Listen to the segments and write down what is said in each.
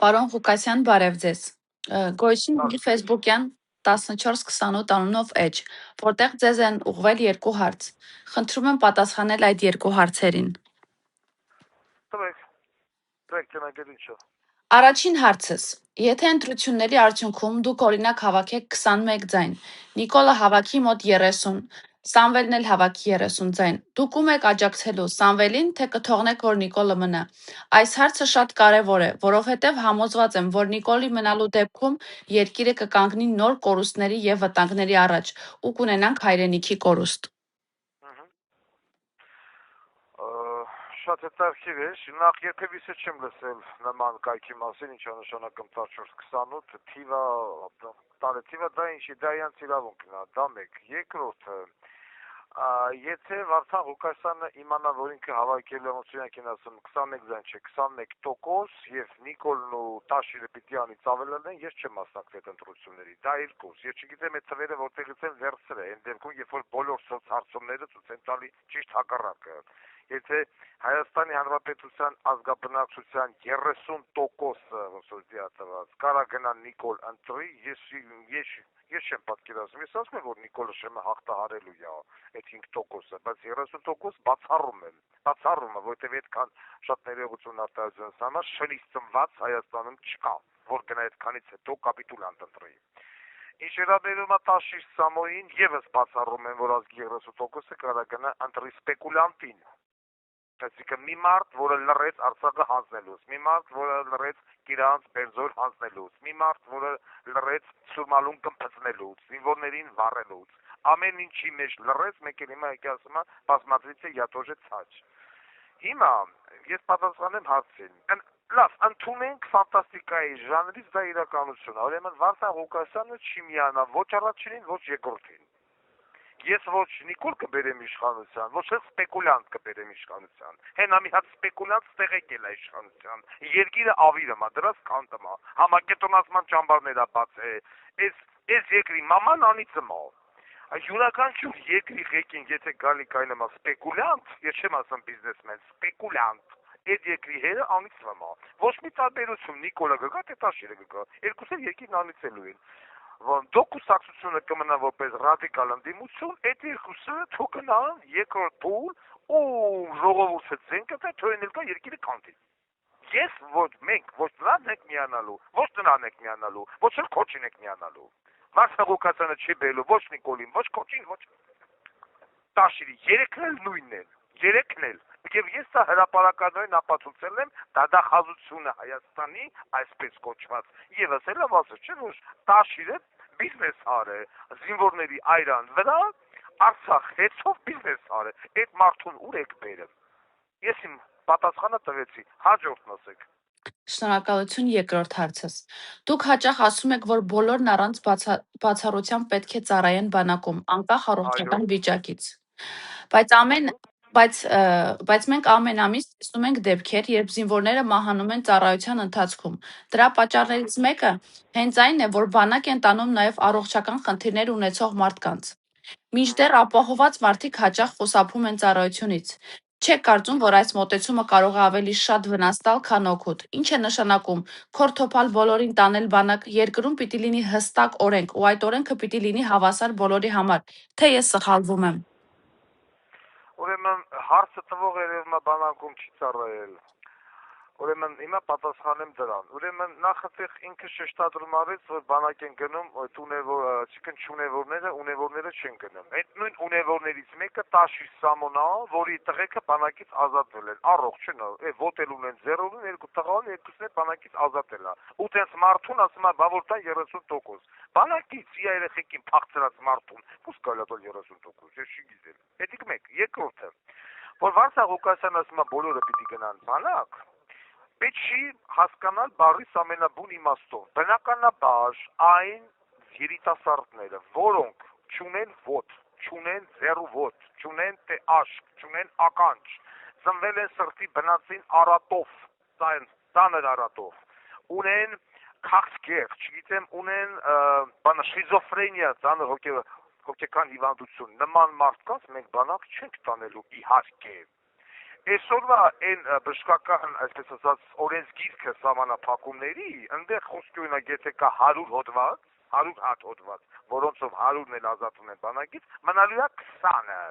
Պարոն Ղուկասյան, բարև ձեզ։ Գոյություն ունի Բարև ձեզ։ Facebook-յան 1428 անունով էջ, որտեղ ձեզ են ուղղվել երկու հարց։ Խնդրում եմ պատասխանել այդ երկու հարցերին։ Տվեք ճնագել ինչը։ Առաջին հարցս. Եթե ընտրությունների արդյունքում դուք օրինակ հավաքեք 21 ձայն, Նիկոլը հավաքի մոտ 30, Սամվելն էլ հավաքի 30 ձայն, դուք ում եք աջակցելու, Սամվելին, թե կթողնեք, որ Նիկոլը մնա։ Այս հարցը շատ կարևոր է, որովհետև համոզված եմ, որ Նիկոլի մնալու դեպքում երկիրը կկանգնի նոր կորուստների և վտանգների առաջ ու կունենանք հայրենիքի կորուստ։ Շատ հետաքրքիր է, նախ երբևիցե չեմ լսել նման կայքի մասին, ինչա նշանակում 1428 թիվը, տարեթիվը դա ինչի, դա իրանց իրավունքն է, դա մեկ։ Երկրորդը, եթե Վարդան Ղուկասյանը իմանա, որ ինքը հավաքել է, ոնց են ասում, 21 ձայն չէ, 21% եւ Նիկոլն ու Տաշիրը պիտի անից ավելանեն, ես չեմ մասնակցել այդ ընտրությունների։ Դա երկուս։ Ես չգիտեմ այդ թվերը որտեղից են վերցրել, այն դեպքում, երբ որ բոլոր սոցհարցումները ցույց են տալի ճիշտ հակառակը։ Եթե Հայաստանի Հանրապետության ազգաբնակչության 30%-ը, ոնց որ դիատված, կարա գնա Նիկոլ ընտրի, ես չեմ պատկերացնում, ես ասում եմ, որ Նիկոլը շեմը հաղթահարելու է այդ 5%-ը, բայց 30% բացառում եմ, որովհետև այդքան շատ ներողություն արտահայտությունից համար շլից ծնված Հայաստանում չկա, որ գնա այդքանից հետո կապիտուլանտ ընտրի։ Ինչ վերաբերում է Տաշիր Սամոյին, եւս բացառում եմ, որ ազգի 30%-ը կարա գնա ընտրի սպեկուլյանտին։ Այսինքն մի մարդ, որը լռեց Արցախը հանձնելուց, մի մարդ, որը լռեց Կիրանց Բերձոր հանձնելուց, մի մարդ, որը լռեց Սուրմալուն կմփծնելուց, զինվորներին վառելուց, ամեն ինչի մեջ լռեց, մեկ էլ հիմա եկի ասում է բազմատրիցը յատոժե ցաչ։ Հիմա ես պատասխանեմ հարցին։ Լավ, ընդունենք ֆանտաստիկայի ժանրից դա իրականություն է։ Ուրեմն Վարդան Ղուկասյանը չի միանա ոչ առաջինին, ոչ երկրորդին։ Ես ոչ Նիկոլ կբերեմ իշխանության, ոչ էլ սպեկուլյանտ կբերեմ իշխանության։ Հենա մի հատ սպեկուլյանտ ստեղեք էլ իշխանության։ Երկիրը ավիրը, դրած կանտմա, համակետոնացման ճամբարները բացե։ Այս երկրի մաման անիծմա։ Յուրաքանչյուր երկրի ղեկին, եթե գալի կայնեմա սպեկուլյանտ, ես չեմ ասում բիզնեսմեն, սպեկուլյանտ, այդ երկրի հերը անիծվում է։ Ոչ մի տարբերություն Նիկոլը գգա, թե Տաշիրը գգա։ Երկուսը երկիրն անիծելու են։ Դոկուսակցությունը կմնա որպես ռադիկալ ընդդիմություն, այդ երկուսը թողնան երկրորդ փուլ ու ժողովուրդը ցեն կտա թողնել կա երկիրը կանտի։ Ես ոչ մենք ոչ նրան եք միանալու, ոչ նրան եք միանալու, ոչ էլ քոչին եք միանալու։ Վարդան Ղուկասյանը չի բերելու ոչ Նիկոլին, ոչ քոչին, ոչ Տաշիրի, երեքն էլ նույնն են, երեքն էլ։ Եվ ես սա հրապարականորեն ապացուցել եմ դադախազությունը Հայաստանի այսպես կոչված։ Եվս էլ եմ ասել, չէ՞ որ Տաշիրը բիզնես արը, զինվորների այրան վրա Արցախ հեցով բիզնես արը։ Այդ մարդուն ուր եք բերել։ Ես իմ պատասխանը տվեցի, հաջորդն ասեք։ Շնորհակալություն երկրորդ հարցս։ Դուք հաճախ ասում եք, որ բոլորն առանց բացառության պետք է ծառայեն բանակում, անկախ առողջական վիճակից։ Բայց մենք ամեն ամիս տեսնում ենք դեպքեր, երբ զինվորները մահանում են ծառայության ընթացքում։ Դրա պատճառներից մեկը հենց այն է, որ բանակ են տանում նաև առողջական խնդիրներ ունեցող մարդկանց։ Մինչդեռ ապահոված մարդիկ հաճախ խուսափում են ծառայությունից։ Չեք կարծում, որ այս մոտեցումը կարող է ավելի շատ վնաս տալ, քան օգուտ։ Ինչ է նշանակում քոր թոփալ բոլորին տանել բանակ, երկրում պիտի լինի հստակ օրենք, ու այդ օրենքը պիտի լինի հավասար բոլորի համար, թե ես սխալվում եմ։ Ուրեմն հարցը տվող երևում է բանակում չի ծառայել։ Ուրեմն հիմա պատասխանեմ դրան։ Ուրեմն նախատեղ ինքը շեշտադրում արեց, որ բանակ են գնում այդ ունևորները չեն գնում։ Այդ նույն ունևորներից մեկը Տաշիր Սամոնա, որի տղեկը բանակից ազատվել են։ Առողջ չէ՞, ոտել ունեն, ձեռով ունեն, երկու տղա ունեն, երկուսն էլ բանակից ազատել է։ Ու տենց մարդուն ասում է, բա որ տա 30%։ Բանակից իր երեխեքին փախցրած մարդուն, ո՞ւս կարելի է 30%, ես չգիտեմ։ Հետիք մեկ, երկրորդը, որ Վարդան Ղուկասյանը ասում է բոլորը պիտի գնան բանակ, պետք չի հասկանալ բառիս ամենաբուն իմաստով։ Բնականաբար այն երիտասարդները, որոնք չունեն ոտ, չունեն ձեռու ոտ, չունեն թե աշկ, չունեն ականջ, ծնվել են սրտի բնածին արատով, ծանր արատով, ունեն քաղցկեղ, չգիտեմ, ունեն շիզոֆրենիա, ծանր հոգեկան հիվանդություն, նման մարդկանց մենք բանակ չենք տանելու իհարկե։ Այսօրվա այն բժշկական, այսպես ասած, օրենսգիրքը սահմանափակումների, այնտեղ խոսքի օրինակ եթե կա 100 հոդված, 100 հատ հոդված, որոնցով 100-ն էլ ազատվում են բանակից, մնալու է 20-ը։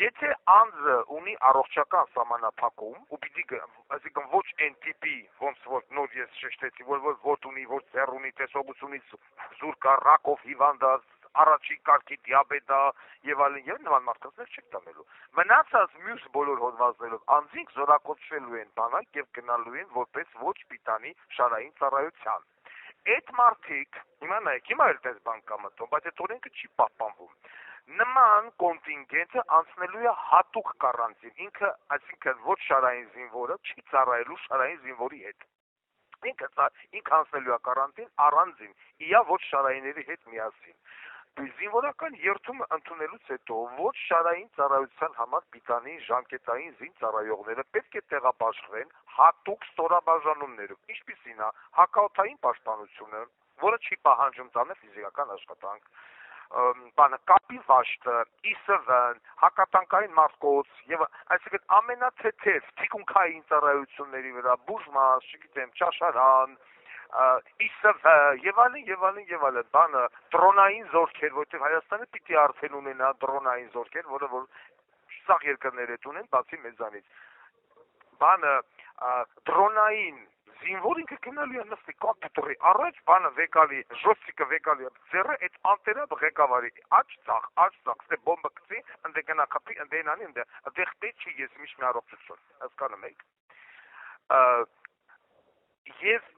Եթե անձը ունի առողջական սահմանափակում, ու պիտի, այսինքն ոչ այն տիպի, ոնց որ նոր ես շեշտեցի, որ ոտք ունի, որ ձեռք ունի, տեսողությունից զուրկ կա, ռակով հիվանդած, առաջին կարգի դիաբետա եւ այլն եւ նման մարդկանց չեք տանելու։ Մնացած մյուս բոլոր հոդվածներով անձինք զորակոչվելու են բանակ եւ գնալու են որպես ոչ պիտանի շարային ծառայության։ Այդ մարդիկ, հիմա նայեք, հիմա էլ դες բան կա մտնում, բայց այդ օրենքը չի պահպանվում։ Նման կոնտինգենտը անցնելու է հատուկ կարանտին, ինքը, այսինքն ոչ շարային զինվորը չի ծառայելու շարային զինվորի հետ։ Ինքը անցնելու է կարանտին առանձին, իա ոչ շարայինների հետ միասին։ Զինվորական երթումը ընդունելուց հետո ոչ շարային ծառայության համար պիտանի ժամկետային զինծառայողները պետք է տեղաբաշխվեն հատուկ ստորաբաժանումներով, ինչպիսին է հակաօդային պաշտպանությունը, որը չի պահանջում ծանր ֆիզիկական աշխատանք, կապի վաշտը, ԻՍՎ-ն, հակատանկային մարտկոց եւ այսինքն ամենաթեթև թիկունքային ծառայությունների վրա բուժմաս, չգիտեմ, ճաշարան, ԻՍՎ եւ այլն, բանը դրոնային զորքեր, որտեղ Հայաստանը պիտի արդեն ունենա դրոնային զորքեր, որը որ սաղ երկրները ունեն, բացի մեզանից։ Բանը դրոնային զինվոր ինքը գնալու է նստի կոմպյուտերի առաջ, բանը վեկալի, ժոստիկը վեկալի, ձեռը այդ անտենա ղեկավարի, աչ ծախ, ստե բոմբը գցի, ընդ գնա խփի, ընդ այնանի, այնտեղ պետք չի ես միշտ մի առողջություն, հասկանում եք։ Եվ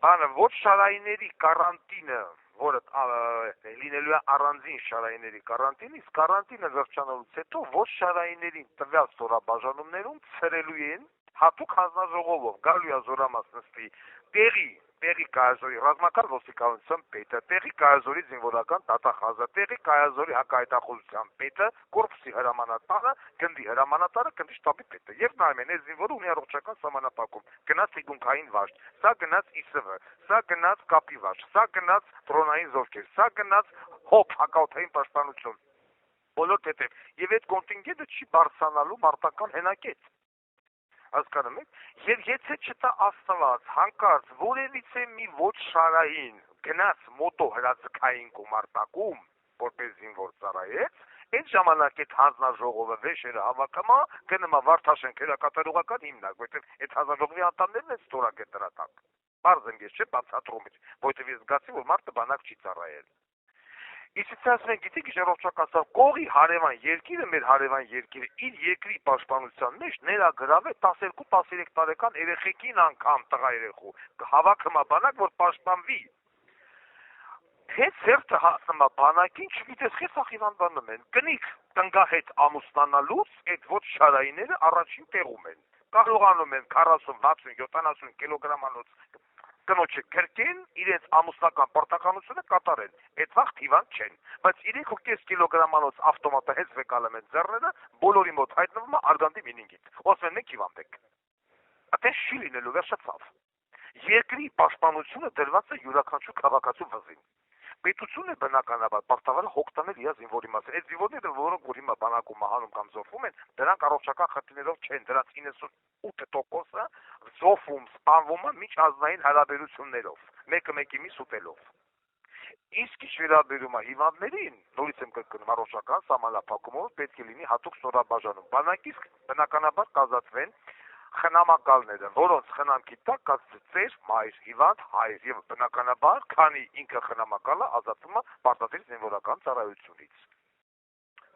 բանը ոչ շարայիների կարանտինը, որը լինելու է առանձին շարայիների կարանտին, իսկ կարանտինը վերջանալուց հետո ոչ շարայիներին տվյալ ստորաբաժանումներում ցրելու են հատուկ հանձնաժողովով, գալու է զորամաս նստի տեղի կայազորի ռազմական ոստիկանության պետը, տեղի կայազորի զինվորական դատախազը, տեղի կայազորի հակահայտախոզության պետը, կորպուսի հրամանատարը, գնդի հրամանատարը, գնդի շտաբի պետը։ Եվ նայում են, այս զինվորը ունի առողջական սահմանափակում, գնաց թիկունքային վաշտ, սա գնաց ԻՍՎ, սա գնաց կապի վաշտ, սա գնաց դրոնային զորքեր, սա գնաց հոբ հակաօդային պաշտպանություն։ Բոլոր թեթև։ Եվ այդ կոնտինգենտը չի բարձրանալու մարտական հենակեց։ Հասկանում եք, եւ եթե չտա Աստված հանկարծ որևիցե մի ոչ շարային գնաց մոտո հրաձգային գումարտակում, որպես զինվոր ծառայեց, այդ ժամանակ այդ հանձնաժողովը վեշերը հավաքամա գնումա Վարդաշեն քերակատարողական հիմնակ, որտեղ այդ հանձնաժողովի անդամներն են ստորագետ դրատակ։ Բարձ եմ ես չէ բացատրում եմ, որտեղ ես զգացի, որ մարդը բանակ չի ծառայել։ Իսկ ասենք գիտեք ժողովրդական կողի հարևան երկիրը, մեր հարևան երկիրը իր երկրի պաշտպանության մեջ ներագրավե 12-13 տարեկան երեխեքին անգամ տղա երեխու հավաքումա բանակ, որ պաշտպանվի։ Հետ սերտը հասնումա բանակին, չգիտես խես ախիվանդանում են, կնիկ տնգահետ ամուսնանալուց այդ ոչ շարայիները առաջին տեղում են։ Կարողանում են 40, 60, 70 կիլոգրամանոց կնոջը կրկին իրենց ամուսնական պարտականությունը կատարեն, այդ վաղ թիվան չեն, բայց 3.5 կիլոգրամանոց ավտոմատը հետ վեկալում են ձեռները, բոլորի մոտ հայտնվում է արգանդի մինինգիտ, osmen եք հիվանդ եք, այդպես չի լինելու վերջացավ, երկրի պաշտպանությունը դրված է յուրաքանչյուր քաղաքացու վզին, պետությունը բնականաբար պարտավոր է հոգ տանել իր զինվորի մասին, այդ զինվորները, որոնք որ հիմա բանակում մահանում կամ զոհվում են, դրանք առողջական խնդիրներով չեն, դրանց 98%-ը զոհվում, սպանվում է միջազգային հարաբերություններով, մեկը մեկի միս ուտելով։ Իսկ ինչ վերաբերում է հիվանդներին, նորից եմ կրկնում, առողջական սահմանափակումով պետք է լինի հատուկ ստորաբաժանում։ Բանակից բնականաբար կազատվեն խնամակալները, որոնց խնամքի տակ կա ծեր, մայր, հիվանդ, հայր եւ բնականաբար, քանի ինքը խնամակալը ազատվում է պարտադիր զինվորական ծառայությունից։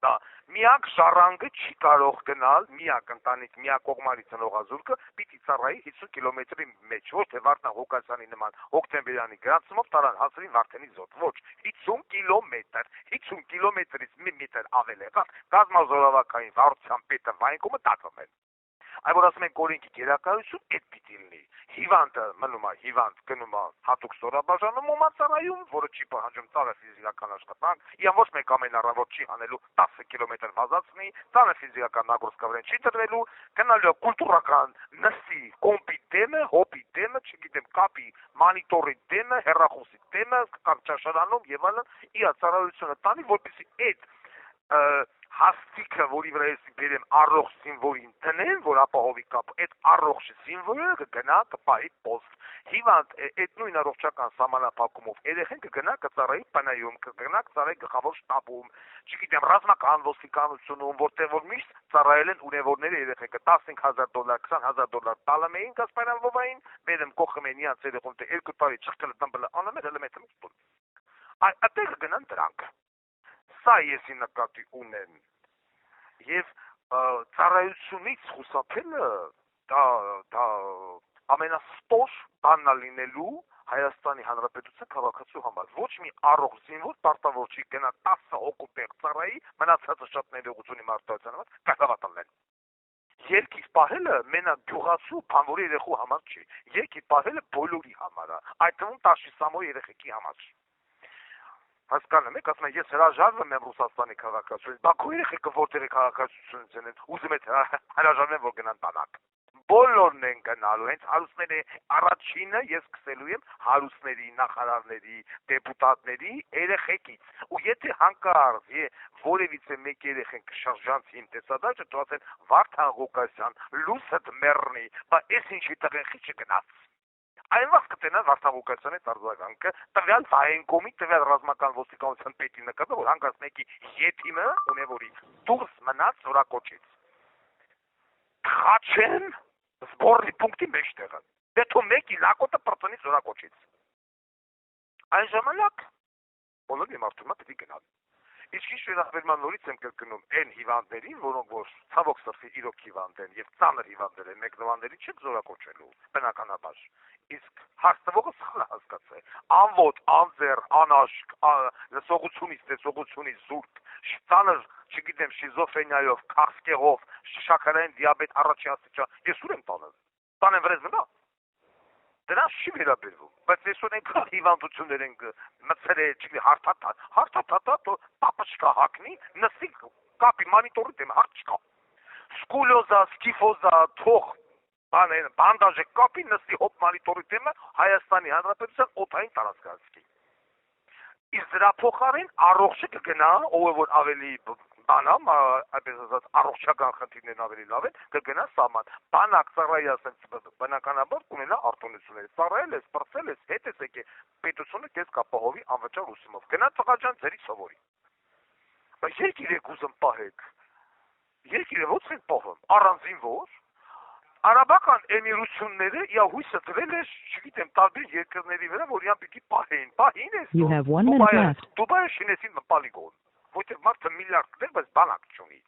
Դա միակ ժառանգը չի կարող գնալ, միակ ընտանիք, միակ կողմանի ծնողազուրկը պիտի ծառայի 50 կիլոմետրի մեջ, ոչ թե Վարդան Ղուկասյանի նման հոկտեմբերյանի գրանցումով տարան հասցրին Վարդենի զոտ, ոչ, 50 կիլոմետրից մի մետր ավել եղավ, գազմազորավակային վարության պետը վայնկումը դատում են։ Այ որ ասում ենք օրենքի գերակայություն, այդ պիտի լինի։ Հիվանդը մնում է հիվանդ, գնում է հատուկ ստորաբաժանում ծառայում, որը չի պահանջում ծանր ֆիզիկական աշխատանք, իան ոչ մեկ ամեն առավոտ չի անելու 10 կիլոմետր վազացնի, ծանր ֆիզիկական նագրոսկավրեն չի տրվելու, գնալու կուլտուրական նստի կոմպի դեմը, հոպի դեմը, չգիտեմ, կապի, մանիտորի դեմը, հեռախոսի դեմը, կամ ճաշարանում եւ այլն, իր ծառայությունը տանի, որպեսզի այդ հաստիկը, որի վրա ես բերեմ առողջ զինվորին տնեն, որ ապահովի կապ, այդ առողջ զինվորը կգնա կպահի post։ Հիվանդ այդ նույն առողջական սահմանափակումով երեխեն կգնա կծառայի բանայում, կգնա կծառայի գլխավոր շտաբում, չգիտեմ, ռազմական ոստիկանությունում, որտեղ որ միշտ ծառայել են ունևորները երեխեքը $15,000, $20,000 տալը էին Կասպարանովային, բերեմ կողմ են իրանց երեխուն, թե 2 տարի չխտել տամբլը անում է, հելը մեծ։ Այդտեղ կգնան դրանք։ Սա եսի նկատի ունեմ։ Եվ ծառայությունից խուսափելը դա ամենաստոր բանն է լինելու Հայաստանի Հանրապետության քաղաքացու համար։ Ոչ մի առողջ զինվոր պարտավոր չի գնա 10 հոգու տեղ ծառայի, մնացածը շատ ներողություն իմ արտահայտության համար, կհավատալեն։ Երկիր պահելը մենակ գյուղացու բանվորի երեխու համար չի։ Երկիր պահելը բոլորի համար է, այդ թվում 10-ամյա երեխեքի համար։ Հասկանում եք, ասում եմ, ես հրաժարվում եմ Ռուսաստանի քաղաքացիությունից, Բաքու երեխեքը որտեղ է քաղաքացիությունից են, ուզում եք հրաժարվեմ, որ գնան տանակ։ Բոլորն են գնալու, հենց հարուստների առաջինը ես սկսելու եմ հարուստների, նախարարների, դեպուտատների երեխեքից։ Ու եթե հանկարծ որևիցե մեկ երեխեն կշարժանցի իմ տեսադաշտը, թող ասեն Վարդան Ղուկասյան, լուսդ մեռնի, բա էս ինչի տղենքի չգնաց։ Այնվաղ կտենան Վարդան Ղուկասյանի արձագանքը տվյալ հայենկոմի տվյալ ռազմական ոստիկանության պետի նկատը, որ հանկարծ մեկի ետիմը ունևորի դուրս մնաց զորակոչից։ Խաչեն զբորի պունկտի մեջտեղը։ Դե թո մեկի լակոտը պրծնի զորակոչից։ Այն ժամանակ բոլորի մարդումա պետք է գնան։ Իսկ ինչ վերաբերման նորից եմ կրկնում այն հիվանդներին, որոնք որ ցավոք սրտի իրոք հիվանդ են եւ ծանր հիվանդներ են, մեկնованների չեք զորակոչելու, բնականաբար։ Իսկ հաստվողը սխալ է հասկացել։ Անոտ, անձեր, անաշկ, սողությունից, տեսողությունից զուրկ, ծանր, չգիտեմ, շիզոֆրենիայով, քաղցկեղով, շաքարային դիաբետ առաջի աստիճան, ես ուր եմ տանել։ Տանեմ վրեզ վրա։ Դրանց չի վերաբերվում, բայց այսօր այնքան հիվանդություններ են մցրել, չգիտի, հարթաթաթ, պապաչկա հակնի, նստի կապի մանիտորի դեմ հարթ չկա։ Սկուլոզա, սկիֆոզա, թող բանդաժը կապի, նստի հոպ մանիտորի դեմը Հայաստանի Հանրապետության օդային տարածքացքի։ Իսկ դրա փոխարեն առողջը կգնա, ով որ ավելի բանամ, այսպես ասած, առողջական խնդիրներն ավելի լավ են, կգնա սահման։ Բանակ ծառայի ասած բնականաբար կունենա արտոնությունները։ Ծառայել ես, պրծել ես, հետ ես եկե, պետությունը քեզ կապահովի անվճար ուսումով։ Գնա տղաջան ձերի սովորի։ Բայց երկիր եք ուզում պահեք։ Երկիրը ո՞նց են պահում։ Առանձին որ Արաբական էմիրությունները հույսը տվել է, չգիտեմ, տարբեր երկրների վրա, որ իրան պիտի պահեին։ Պահին ես Դուբայը շինեցին պոլիգոն, որտեղ մարդը միլիարդներ, բայց բանակ չունի։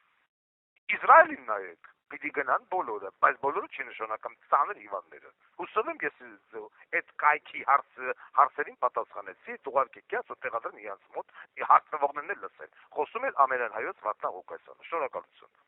Իսրայելին նայեք, պիտի գնան բոլորը, բայց բոլորը չի նշանակում ծանր հիվանդները։ Հուսով եմ ես այդ կայքի հարցերին պատասխանեցի, ուղարկեք ես ու տեղադրեմ իրանց մոտ հարցնողներն էլ լսեն։ Խոսում է ամենայն հայոց Վարդան Ղուկասյանը։ Շնորհակալություն։